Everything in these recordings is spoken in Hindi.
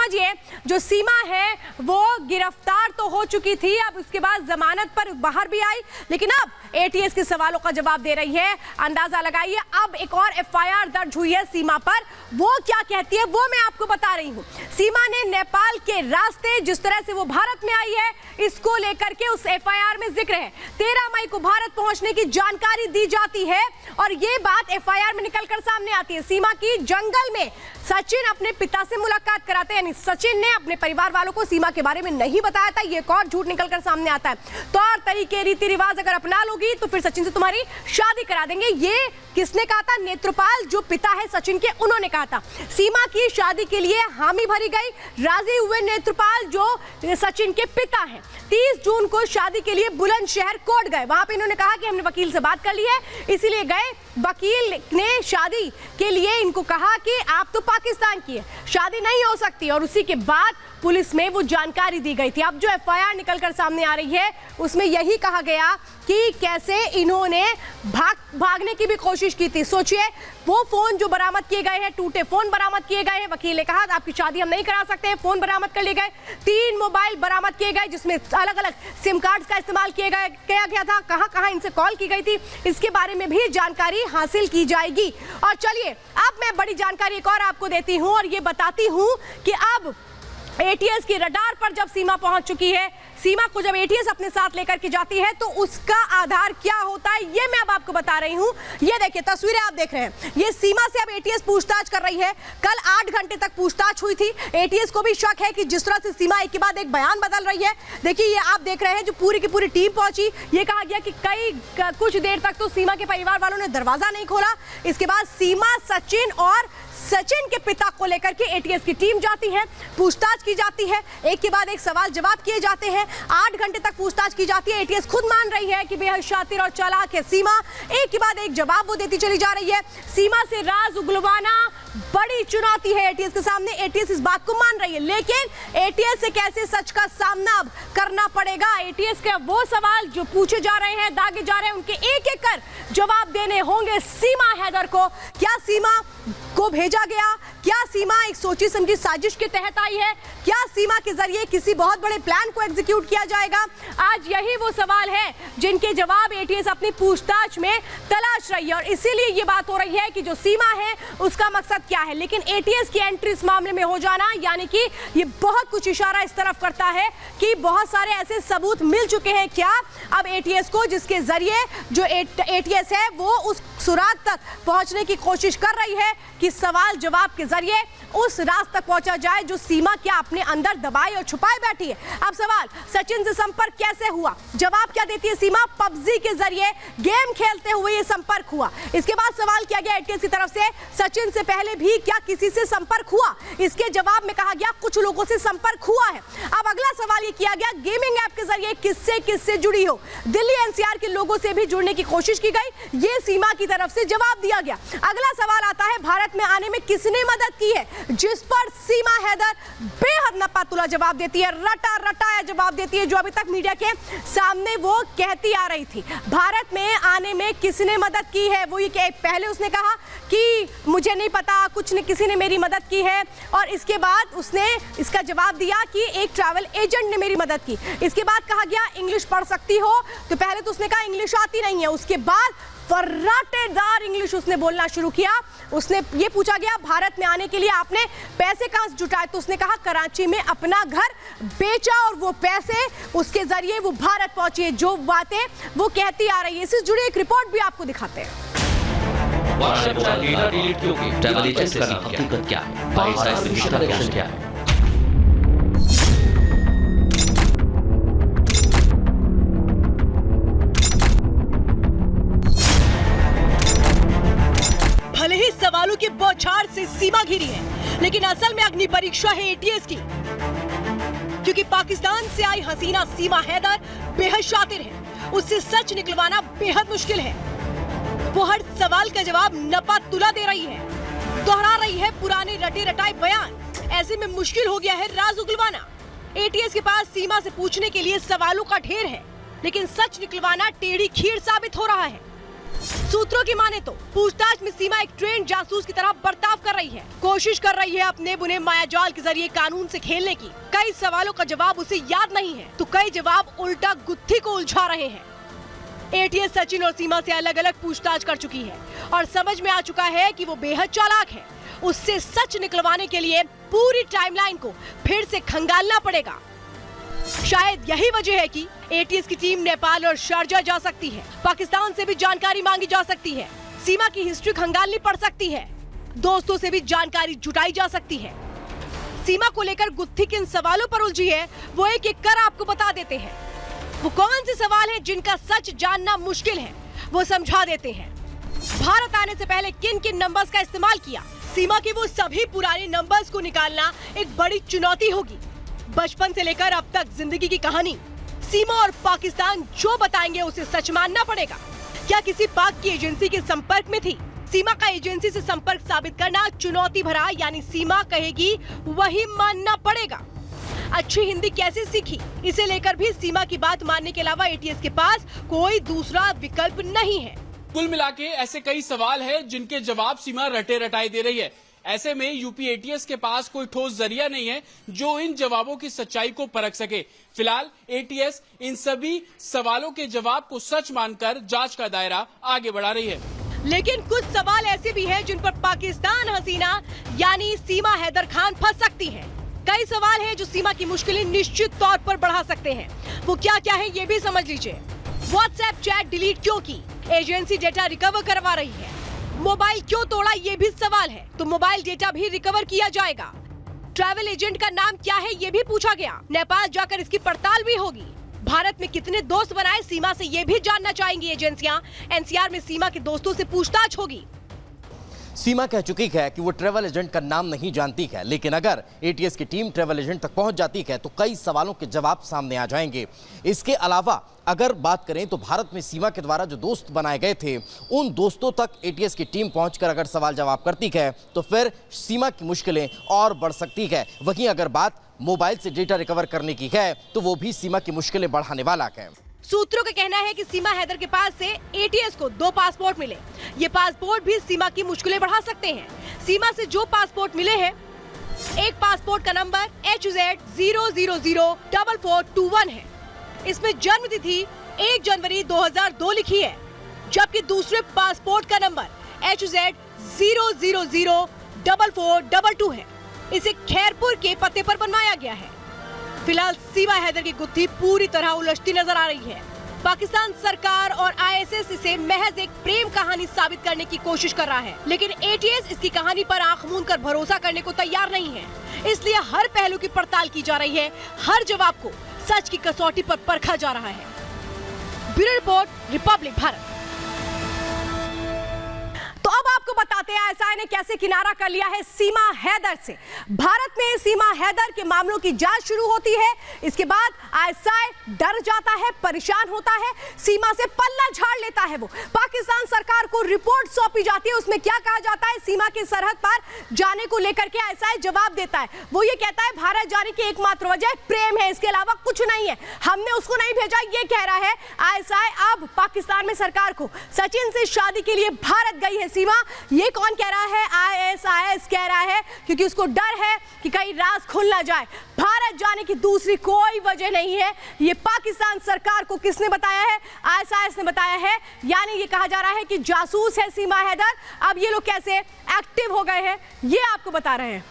समझिए जो सीमा है वो गिरफ्तार तो हो चुकी थी, अब उसके बाद जमानत पर बाहर भी आई, लेकिन अब एटीएस के सवालों का जवाब दे रही है। अंदाजा लगाइए अब एक और एफआईआर दर्ज हुई है सीमा पर, वो क्या कहती है वो मैं आपको बता रही हूं। सीमा ने नेपाल के रास्ते जिस तरह से वो भारत में आई है इसको लेकर के उस एफआईआर में जिक्र है। 13 मई को भारत पहुंचने की जानकारी दी जाती है और ये बात एफआईआर में निकलकर सामने आती है। सीमा की जंगल में सचिन अपने पिता से मुलाकात कराते हैं, यानी सचिन ने अपने परिवार वालों को सीमा के बारे में नहीं बताया था, ये एक और झूठ निकलकर सामने आता है। तौर तरीके रीति रिवाज अगर अपना लोगी तो फिर सचिन से तुम्हारी शादी करा देंगे, ये किसने कहा था? नेत्रपाल जो पिता है सचिन के, उन्होंने कहा था। सीमा की शादी के लिए हामी भरी गई, राजी हुए नेत्रपाल जो सचिन के पिता हैं। 30 जून को शादी के लिए बुलंदशहर कोर्ट गए, वहां पे इन्होंने कहा कि हमने वकील से बात कर ली है, इसीलिए गए। वकील ने शादी के लिए इनको कहा कि आप तो पाकिस्तान की है, शादी नहीं हो सकती, और उसी के बाद पुलिस में वो जानकारी दी गई थी। अब जो एफआईआर निकलकर सामने आ रही है उसमें यही कहा गया कि कैसे इन्होंने भागने की भी कोशिश की थी। सोचिए वो फोन जो बरामद किए गए हैं, टूटे फोन बरामद किए गए हैं, वकील ने कहा आपकी शादी हम नहीं करा सकते हैं, फोन बरामद कर लिए गए। 3 मोबाइल बरामद किए गए जिसमें अलग अलग सिम कार्ड्स का इस्तेमाल किया गया था, कहां कहां इनसे कॉल की गई थी, इसके बारे में भी जानकारी हासिल की जाएगी। और चलिए अब मैं बड़ी जानकारी एक और आपको देती हूं और ये बताती हूं कि अब एटीएस की रडार पर जब सीमा पहुंच चुकी है, सीमा को जब एटीएस अपने साथ लेकर के जाती है तो उसका आधार क्या होता है ये मैं अब आपको बता रही हूं। ये देखिए तस्वीरें आप देख रहे हैं, ये सीमा से अब एटीएस पूछताछ कर रही है। कल 8 घंटे तक पूछताछ हुई थी। एटीएस को भी शक है कि जिस तरह से सीमा एक के बाद एक बयान बदल रही है। देखिए ये आप देख रहे हैं जो पूरी की पूरी टीम पहुंची, ये कहा गया कि कुछ देर तक तो सीमा के परिवार वालों ने दरवाजा नहीं खोला। इसके बाद सीमा, सचिन और सचिन के पिता को लेकर के एटीएस की टीम जाती है, पूछताछ की जाती है, एक के बाद एक सवाल जवाब किए जाते हैं। 8 घंटे तक पूछताछ की जाती है। एटीएस खुद मान रही है कि बेहद शातिर और चालाक है सीमा, एक के बाद एक जवाब वो देती चली जा रही है। सीमा से राज उगलवाना बड़ी चुनौती है एटीएस के सामने, एटीएस इस बात को मान रही है, लेकिन एटीएस से कैसे सच का सामना अब करना पड़ेगा। एटीएस के वो सवाल जो पूछे जा रहे हैं, दागे जा रहे हैं, उनके एक एक कर जवाब देने होंगे सीमा हैदर को। क्या सीमा को भेजा गया? क्या सीमा एक सोची समझी साजिश के तहत आई है? क्या सीमा के जरिए किसी बहुत बड़े प्लान को एग्जीक्यूट किया जाएगा? आज यही वो सवाल है जिनके जवाब एटीएस अपनी पूछताछ में तलाश रही है और इसीलिए ये बात हो रही है कि जो सीमा है उसका मकसद क्या है। लेकिन एटीएस की एंट्री इस मामले में हो जाना यानी कि ये बहुत कुछ इशारा इस तरफ करता है कि बहुत सारे ऐसे सबूत मिल चुके हैं क्या अब एटीएस को, जिसके जरिए जो एटीएस है वो उस सुराग तक पहुंचने की कोशिश कर रही है कि सवाल जवाब के जरिए उस राज तक पहुंचा जाए जो सीमा क्या अपने अंदर दबाए और छुपाए बैठी है। अब सवाल, सचिन से संपर्क कैसे हुआ? जवाब क्या देती है सीमा? पबजी के जरिए गेम खेलते हुए ये संपर्क हुआ। इसके बाद सवाल किया गया एटीएस की तरफ से, सचिन से पहले भी क्या किसी से संपर्क हुआ? इसके जवाब में कहा गया कुछ लोगों से संपर्क हुआ है। अब अगला सवाल ये किया गया गेमिंग ऐप के जरिए किससे जुड़ी हो? दिल्ली एनसीआर के लोगों से भी जुड़ने की कोशिश की गई, ये सीमा की तरफ से जवाब दिया गया। अगला सवाल आता है भारत में आने में किसने मदद की है, जिस पर सीमा हैदर बेहद नपातुला जवाब देती है, रटाया जवाब देती है जो अभी तक मीडिया के सामने वो कहती आ रही थी। भारत में आने में किसने मदद की है? वो ये कि पहले उसने कहा कि मुझे नहीं पता, किसी ने मेरी मदद की है, और इसके बाद उसने इसका जवाब दिया कि एक ट्रैवल एजेंट ने मेरी मदद की। इसके बाद कहा गया इंग्लिश पढ़ सकती हो, तो पहले तो उसने कहा इंग्लिश आती नहीं है, उसके बाद फर्राटेदार इंग्लिश उसने बोलना शुरू किया। उसने ये पूछा गया भारत में आने के लिए आपने पैसे कहां से जुटाए, तो उसने कहा कराची में अपना घर बेचा और वो पैसे उसके जरिए वो भारत पहुंची है। जो बातें वो कहती आ रही है, इससे जुड़ी एक रिपोर्ट भी आपको दिखाते हैं। ट्रैवल एजेंट का हकीकत क्या है, क्या है? भले ही सवालों के बौछार से सीमा घिरी है, लेकिन असल में अग्नि परीक्षा है एटीएस की, क्योंकि पाकिस्तान से आई हसीना सीमा हैदर बेहद शातिर है, उससे सच निकलवाना बेहद मुश्किल है। वो हर सवाल का जवाब नपा तुला दे रही है, दोहरा रही है पुराने रटे रटाए बयान। ऐसे में मुश्किल हो गया है राज उगलवाना। एटीएस के पास सीमा से पूछने के लिए सवालों का ढेर है, लेकिन सच निकलवाना टेढ़ी खीर साबित हो रहा है। सूत्रों की माने तो पूछताछ में सीमा एक ट्रेंड जासूस की तरह बर्ताव कर रही है, कोशिश कर रही है अपने बुने मायाजाल के जरिए कानून से खेलने की। कई सवालों का जवाब उसे याद नहीं है तो कई जवाब उल्टा गुत्थी को उलझा रहे हैं। एटीएस सचिन और सीमा से अलग अलग पूछताछ कर चुकी है और समझ में आ चुका है कि वो बेहद चालाक है। उससे सच निकलवाने के लिए पूरी टाइमलाइन को फिर से खंगालना पड़ेगा। शायद यही वजह है कि एटीएस की टीम नेपाल और शारजा जा सकती है, पाकिस्तान से भी जानकारी मांगी जा सकती है, सीमा की हिस्ट्री खंगालनी पड़ सकती है, दोस्तों से भी जानकारी जुटाई जा सकती है। सीमा को लेकर गुत्थी किन सवालों पर उलझी है वो एक एक कर आपको बता देते हैं। वो कौन से सवाल हैं जिनका सच जानना मुश्किल है, वो समझा देते हैं। भारत आने से पहले किन किन नंबर्स का इस्तेमाल किया, सीमा के वो सभी पुराने नंबर्स को निकालना एक बड़ी चुनौती होगी। बचपन से लेकर अब तक जिंदगी की कहानी, सीमा और पाकिस्तान जो बताएंगे उसे सच मानना पड़ेगा। क्या किसी पाक की एजेंसी के संपर्क में थी? सीमा का एजेंसी से संपर्क साबित करना चुनौती भरा, यानी सीमा कहेगी वही मानना पड़ेगा। अच्छी हिंदी कैसे सीखी, इसे लेकर भी सीमा की बात मानने के अलावा एटीएस के पास कोई दूसरा विकल्प नहीं है। कुल मिलाके ऐसे कई सवाल हैं जिनके जवाब सीमा रटे रटाए दे रही है। ऐसे में यूपी एटीएस के पास कोई ठोस जरिया नहीं है जो इन जवाबों की सच्चाई को परख सके। फिलहाल एटीएस इन सभी सवालों के जवाब को सच मानकर जांच का दायरा आगे बढ़ा रही है। लेकिन कुछ सवाल ऐसे भी हैं जिन पर पाकिस्तान हसीना यानी सीमा हैदर खान फंस सकती है। कई सवाल हैं जो सीमा की मुश्किलें निश्चित तौर पर बढ़ा सकते हैं। वो क्या क्या है ये भी समझ लीजिए। व्हाट्सएप चैट डिलीट क्यों की? एजेंसी डेटा रिकवर करवा रही है। मोबाइल क्यों तोड़ा ये भी सवाल है, तो मोबाइल डेटा भी रिकवर किया जाएगा। ट्रैवल एजेंट का नाम क्या है ये भी पूछा गया। नेपाल जाकर इसकी पड़ताल भी होगी। भारत में कितने दोस्त बनाए सीमा से ये भी जानना चाहेंगी एजेंसियां। एनसीआर में सीमा के दोस्तों से पूछताछ होगी। सीमा कह चुकी है कि वो ट्रैवल एजेंट का नाम नहीं जानती है, लेकिन अगर एटीएस की टीम ट्रैवल एजेंट तक पहुंच जाती है तो कई सवालों के जवाब सामने आ जाएंगे। इसके अलावा अगर बात करें तो भारत में सीमा के द्वारा जो दोस्त बनाए गए थे उन दोस्तों तक एटीएस की टीम पहुंचकर अगर सवाल जवाब करती है तो फिर सीमा की मुश्किलें और बढ़ सकती है। वहीं अगर बात मोबाइल से डेटा रिकवर करने की है तो वो भी सीमा की मुश्किलें बढ़ाने वाला है। सूत्रों का कहना है कि सीमा हैदर के पास से एटीएस को 2 पासपोर्ट मिले। ये पासपोर्ट भी सीमा की मुश्किलें बढ़ा सकते हैं। सीमा से जो पासपोर्ट मिले हैं, एक पासपोर्ट का नंबर HZ0004421 है। इसमें जन्म तिथि 1 जनवरी 2002 लिखी है, जबकि दूसरे पासपोर्ट का नंबर HZ0004422 है। इसे खैरपुर के पते पर बनवाया गया है। फिलहाल सीमा हैदर की गुत्थी पूरी तरह उलझती नजर आ रही है। पाकिस्तान सरकार और आईएसएस इसे महज एक प्रेम कहानी साबित करने की कोशिश कर रहा है, लेकिन एटीएस इसकी कहानी पर आंख मूंद कर भरोसा करने को तैयार नहीं है। इसलिए हर पहलू की पड़ताल की जा रही है, हर जवाब को सच की कसौटी पर परखा जा रहा है। Bureau report, Republic Bharat. तो अब आपको बताते हैं आईएसआई ने कैसे किनारा कर लिया है सीमा हैदर से। भारत में सीमा हैदर के मामलों की जांच शुरू होती है। इसके बाद आईएसआई डर जाता है, परेशान होता है, सीमा से पल्ला झाड़ लेता है। वो पाकिस्तान सरकार को रिपोर्ट सौंपी जाती है। उसमें क्या कहा जाता है? सीमा की सरहद पर जाने को लेकर के आईएसआई जवाब देता है। वो ये कहता है भारत जाने की एकमात्र वजह प्रेम है, इसके अलावा कुछ नहीं है, हमने उसको नहीं भेजा। ये कह रहा है आईएसआई अब पाकिस्तान में सरकार को सचिन से शादी के लिए भारत गई है सीमा। ये कौन कह रहा है? आईएसआईएस कह रहा है, क्योंकि उसको डर है कि कहीं राज खुल ना जाए। भारत जाने की दूसरी कोई वजह नहीं है। ये पाकिस्तान सरकार को किसने बताया है? आईएसआईएस ने बताया है। यानी ये कहा जा रहा है कि जासूस है सीमा हैदर। अब ये लोग कैसे एक्टिव हो गए हैं ये आपको बता रहे हैं।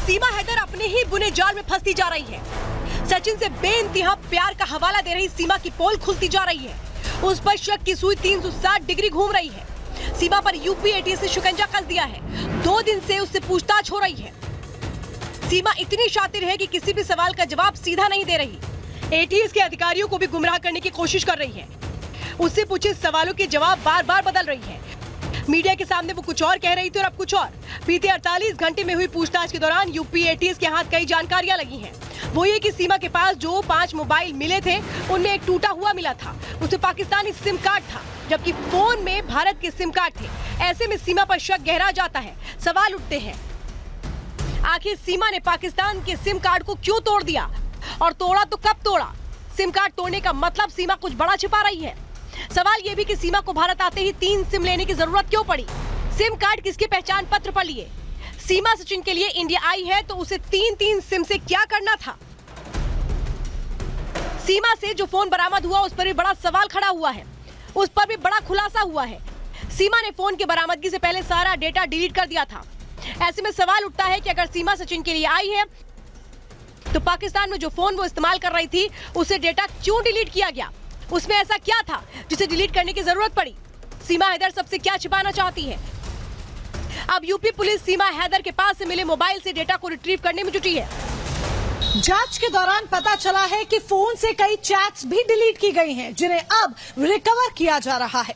सीमा हैदर अपने ही बुने जाल में फंसती जा रही है। सचिन से बेइंतहा प्यार का हवाला दे रही सीमा की पोल खुलती जा रही है। उस पर शक की सुई 360 डिग्री घूम रही है। सीमा पर यूपी एटीएस ने शिकंजा कस दिया है। 2 दिन से उससे पूछताछ हो रही है। सीमा इतनी शातिर है कि किसी भी सवाल का जवाब सीधा नहीं दे रही। एटीएस के अधिकारियों को भी गुमराह करने की कोशिश कर रही है। उससे पूछे सवालों के जवाब बार बार बदल रही है। मीडिया के सामने वो कुछ और कह रही थी और अब कुछ और। बीते 48 घंटे में हुई पूछताछ के दौरान यूपी एटीएस के हाथ कई जानकारियां लगी हैं। वो ये कि सीमा के पास जो 5 मोबाइल मिले थे उनमें एक टूटा हुआ मिला था, उसमें पाकिस्तानी सिम कार्ड था, जबकि फोन में भारत के सिम कार्ड थे। ऐसे में सीमा पर शक गहरा जाता है। सवाल उठते हैं, आखिर सीमा ने पाकिस्तान के सिम कार्ड को क्यों तोड़ दिया, और तोड़ा तो कब तोड़ा? सिम कार्ड तोड़ने का मतलब सीमा कुछ बड़ा छिपा रही है। सवाल ये भी कि सीमा को भारत आते ही 3 सिम लेने की जरूरत क्यों पड़ी? सिम कार्ड किसके पहचान पत्र पर लिए? सीमा सचिन के लिए इंडिया आई है तो उसे 3 सिम से क्या करना था? सीमा से जो फोन बरामद हुआ उस पर भी बड़ा सवाल खड़ा हुआ है, उस पर भी बड़ा खुलासा हुआ है। सीमा ने फोन की बरामदगी से पहले सारा डेटा डिलीट कर दिया था। ऐसे में सवाल उठता है कि अगर सीमा सचिन के लिए आई है तो पाकिस्तान में जो फोन वो इस्तेमाल कर रही थी उसे डेटा क्यों डिलीट किया गया? उसमें ऐसा क्या था जिसे डिलीट करने की जरूरत पड़ी? सीमा हैदर सबसे क्या छिपाना चाहती है? अब यूपी पुलिस सीमा हैदर के पास से मिले मोबाइल से डेटा को रिट्रीव करने में जुटी है। जांच के दौरान पता चला है कि फोन से कई चैट्स भी डिलीट की गई हैं, जिन्हें अब रिकवर किया जा रहा है।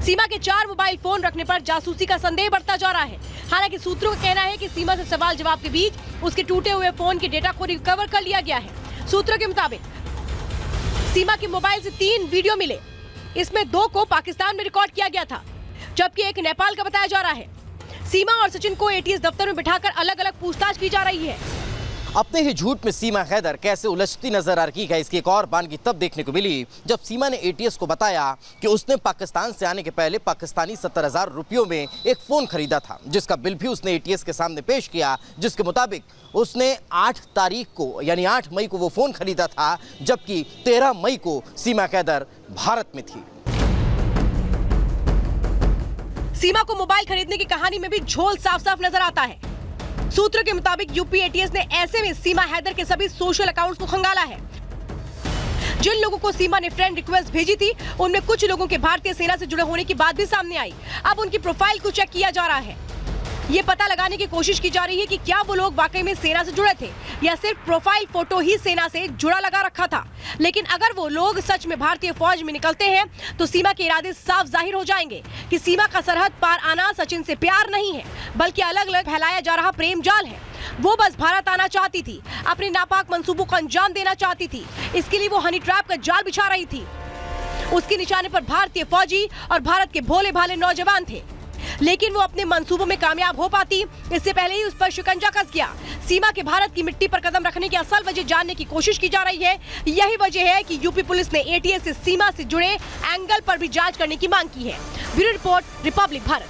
सीमा के 4 मोबाइल फोन रखने पर जासूसी का संदेह बढ़ता जा रहा है। हालांकि सूत्रों का कहना है कि सीमा से सवाल जवाब के बीच उसके टूटे हुए फोन के डेटा को रिकवर कर लिया गया है। सूत्रों के मुताबिक सीमा के मोबाइल से 3 वीडियो मिले, इसमें 2 को पाकिस्तान में रिकॉर्ड किया गया था, जबकि एक नेपाल का बताया जा रहा है। सीमा और सचिन को एटीएस दफ्तर में बिठाकर अलग अलग पूछताछ की जा रही है। अपने ही झूठ में सीमा हैदर कैसे उलझती नजर आ रही है, इसकी एक और बानगी तब देखने को मिली जब सीमा ने एटीएस को बताया कि उसने पाकिस्तान से आने के पहले पाकिस्तानी 70,000 रुपयों में एक फोन खरीदा था, जिसका बिल भी उसने एटीएस के सामने पेश किया, जिसके मुताबिक उसने 8 तारीख को यानी 8 मई को वो फोन खरीदा था, जबकि 13 मई को सीमा हैदर भारत में थी। सीमा को मोबाइल खरीदने की कहानी में भी झोल साफ साफ नजर आता है। सूत्रों के मुताबिक यूपी एटीएस ने ऐसे में सीमा हैदर के सभी सोशल अकाउंट्स को खंगाला है। जिन लोगों को सीमा ने फ्रेंड रिक्वेस्ट भेजी थी उनमें कुछ लोगों के भारतीय सेना से जुड़े होने की बात भी सामने आई। अब उनकी प्रोफाइल को चेक किया जा रहा है। ये पता लगाने की कोशिश की जा रही है कि क्या वो लोग वाकई में सेना से जुड़े थे या सिर्फ प्रोफाइल फोटो ही सेना से जुड़ा लगा रखा था। लेकिन अगर वो लोग सच में भारतीय फौज में निकलते हैं तो सीमा के इरादे साफ जाहिर हो जाएंगे कि सीमा का सरहद पार आना सचिन से प्यार नहीं है, बल्कि अलग अलग फैलाया जा रहा प्रेम जाल है। वो बस भारत आना चाहती थी, अपने नापाक मंसूबों को अंजाम देना चाहती थी। इसके लिए वो हनी ट्रैप का जाल बिछा रही थी। उसके निशाने पर भारतीय फौजी और भारत के भोले भाले नौजवान थे, लेकिन वो अपने मंसूबों में कामयाब हो पाती इससे पहले ही उस पर शिकंजा कस गया। सीमा के भारत की मिट्टी पर कदम रखने की असल वजह जानने की कोशिश की जा रही है। यही वजह है कि यूपी पुलिस ने एटीएस से सीमा से जुड़े एंगल पर भी जांच करने की मांग की है। Bureau report, Republic Bharat.